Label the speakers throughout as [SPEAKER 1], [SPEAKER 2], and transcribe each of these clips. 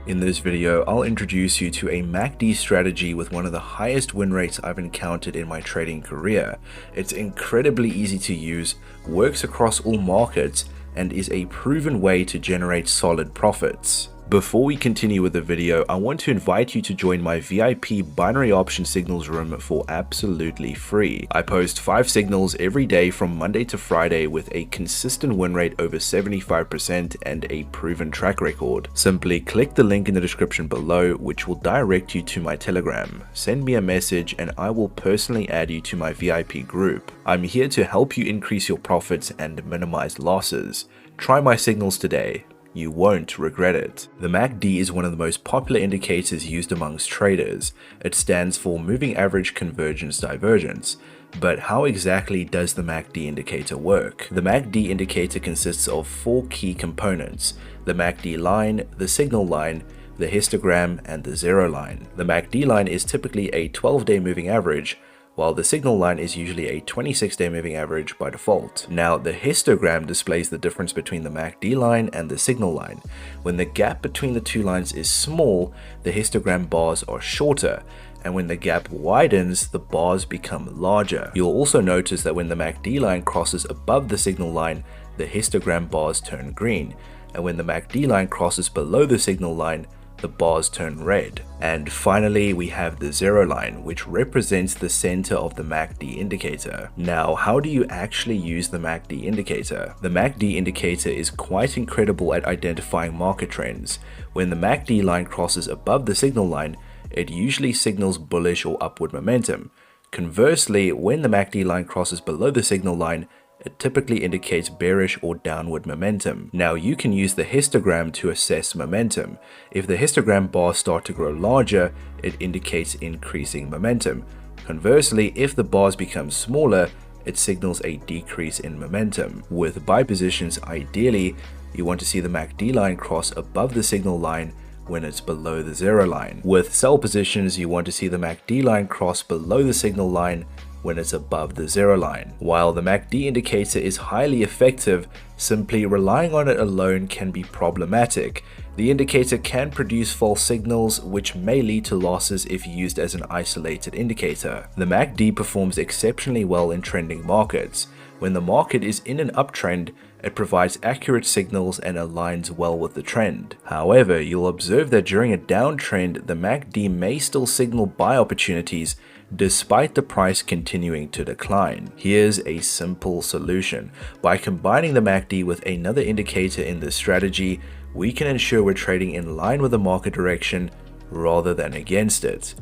[SPEAKER 1] In this video, I'll introduce you to a MACD strategy with one of the highest win rates I've encountered in my trading career. It's incredibly easy to use, works across all markets, and is a proven way to generate solid profits. Before we continue with the video, I want to invite you to join my VIP binary option signals room for absolutely free. I post 5 signals every day from Monday to Friday with a consistent win rate over 75% and a proven track record. Simply click the link in the description below, which will direct you to my Telegram. Send me a message and I will personally add you to my VIP group. I'm here to help you increase your profits and minimize losses. Try my signals today. You won't regret it. The MACD is one of the most popular indicators used amongst traders. It stands for Moving Average Convergence Divergence. But how exactly does the MACD indicator work? The MACD indicator consists of 4 key components: the MACD line, the signal line, the histogram, and the zero line. The MACD line is typically a 12-day moving average, while the signal line is usually a 26-day moving average by default. Now, the histogram displays the difference between the MACD line and the signal line. When the gap between the two lines is small, the histogram bars are shorter, and when the gap widens, the bars become larger. You'll also notice that when the MACD line crosses above the signal line, the histogram bars turn green, and when the MACD line crosses below the signal line, the bars turn red. And finally, we have the zero line, which represents the center of the MACD indicator. Now, how do you actually use the MACD indicator? The MACD indicator is quite incredible at identifying market trends. When the MACD line crosses above the signal line, it usually signals bullish or upward momentum. Conversely, when the MACD line crosses below the signal line, it typically indicates bearish or downward momentum. Now, you can use the histogram to assess momentum. If the histogram bars start to grow larger, it indicates increasing momentum. Conversely, if the bars become smaller, it signals a decrease in momentum. With buy positions, ideally, you want to see the MACD line cross above the signal line when it's below the zero line. With sell positions, you want to see the MACD line cross below the signal line when it's above the zero line. While the MACD indicator is highly effective, simply relying on it alone can be problematic. The indicator can produce false signals, which may lead to losses if used as an isolated indicator. The MACD performs exceptionally well in trending markets. When the market is in an uptrend, it provides accurate signals and aligns well with the trend. However, you'll observe that during a downtrend, the MACD may still signal buy opportunities despite the price continuing to decline. Here's a simple solution. By combining the MACD with another indicator in this strategy, we can ensure we're trading in line with the market direction rather than against it.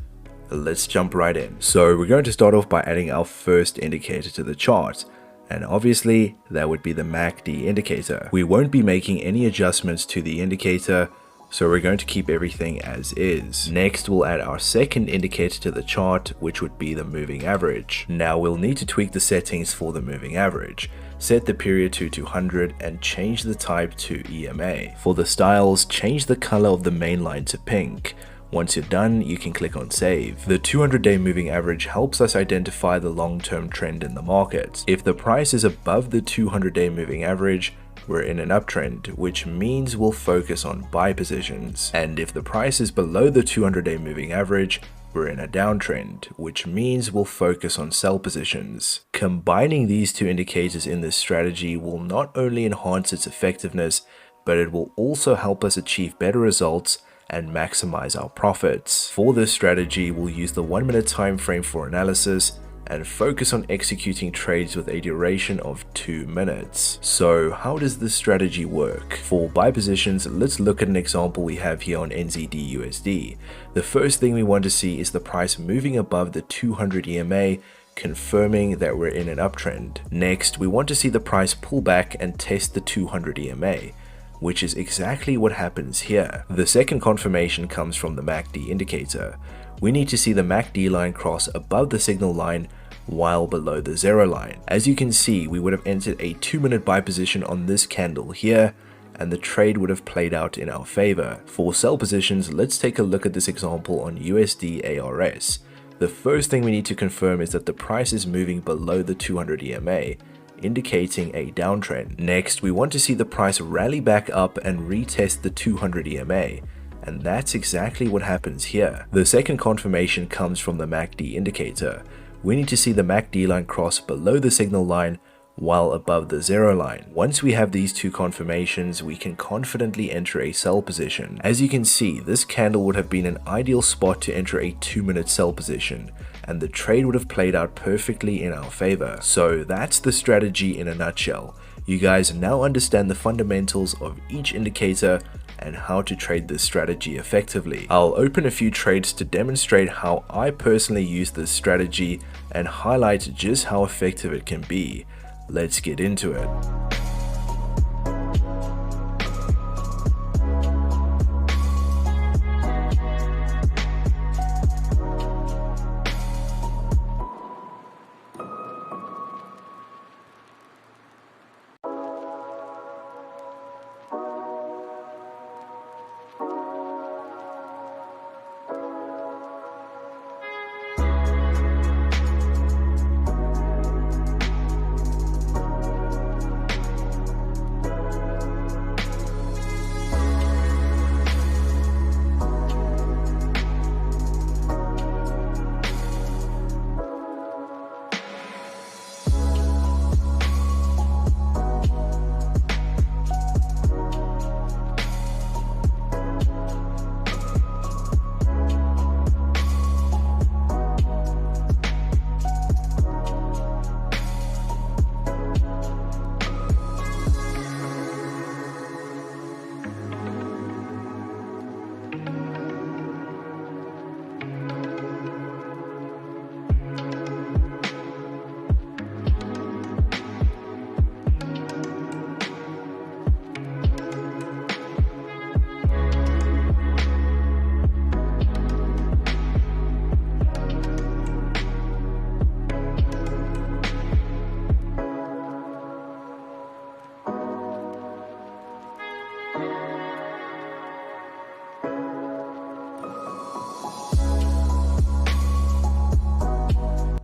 [SPEAKER 1] Let's jump right in. So we're going to start off by adding our first indicator to the chart. And obviously, that would be the MACD indicator. We won't be making any adjustments to the indicator, so we're going to keep everything as is. Next, we'll add our second indicator to the chart, which would be the moving average. Now, we'll need to tweak the settings for the moving average. Set the period to 200 and change the type to EMA. For the styles, change the color of the main line to pink. Once you're done, you can click on save. The 200-day moving average helps us identify the long-term trend in the market. If the price is above the 200-day moving average, we're in an uptrend, which means we'll focus on buy positions. And if the price is below the 200-day moving average, we're in a downtrend, which means we'll focus on sell positions. Combining these two indicators in this strategy will not only enhance its effectiveness, but it will also help us achieve better results and maximize our profits. For this strategy, we'll use the 1-minute time frame for analysis and focus on executing trades with a duration of 2 minutes. So how does this strategy work? For buy positions, let's look at an example we have here on NZD USD. The first thing we want to see is the price moving above the 200 EMA, confirming that we're in an uptrend. Next, we want to see the price pull back and test the 200 EMA, which is exactly what happens here. The second confirmation comes from the MACD indicator. We need to see the MACD line cross above the signal line while below the zero line. As you can see, we would have entered a 2-minute buy position on this candle here, and the trade would have played out in our favor. For sell positions, let's take a look at this example on USD ARS. The first thing we need to confirm is that the price is moving below the 200 EMA, indicating a downtrend. Next, we want to see the price rally back up and retest the 200 EMA. and that's exactly what happens here. The second confirmation comes from the MACD indicator. We need to see the MACD line cross below the signal line while above the zero line. Once we have these two confirmations, we can confidently enter a sell position. As you can see, this candle would have been an ideal spot to enter a 2-minute sell position, and the trade would have played out perfectly in our favor. So that's the strategy in a nutshell. You guys now understand the fundamentals of each indicator and how to trade this strategy effectively. I'll open a few trades to demonstrate how I personally use this strategy and highlight just how effective it can be. Let's get into it.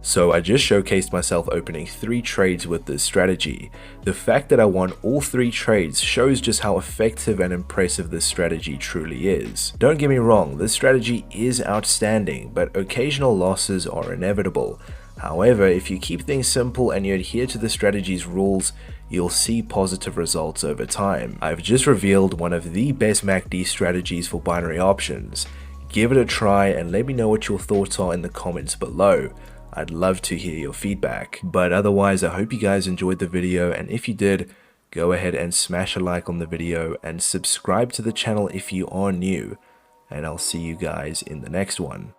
[SPEAKER 1] So I just showcased myself opening 3 trades with this strategy. The fact that I won all 3 trades shows just how effective and impressive this strategy truly is. Don't get me wrong, this strategy is outstanding, but occasional losses are inevitable. However, if you keep things simple and you adhere to the strategy's rules, you'll see positive results over time. I've just revealed one of the best MACD strategies for binary options. Give it a try and let me know what your thoughts are in the comments below. I'd love to hear your feedback. But otherwise, I hope you guys enjoyed the video, and if you did, go ahead and smash a like on the video and subscribe to the channel if you are new, and I'll see you guys in the next one.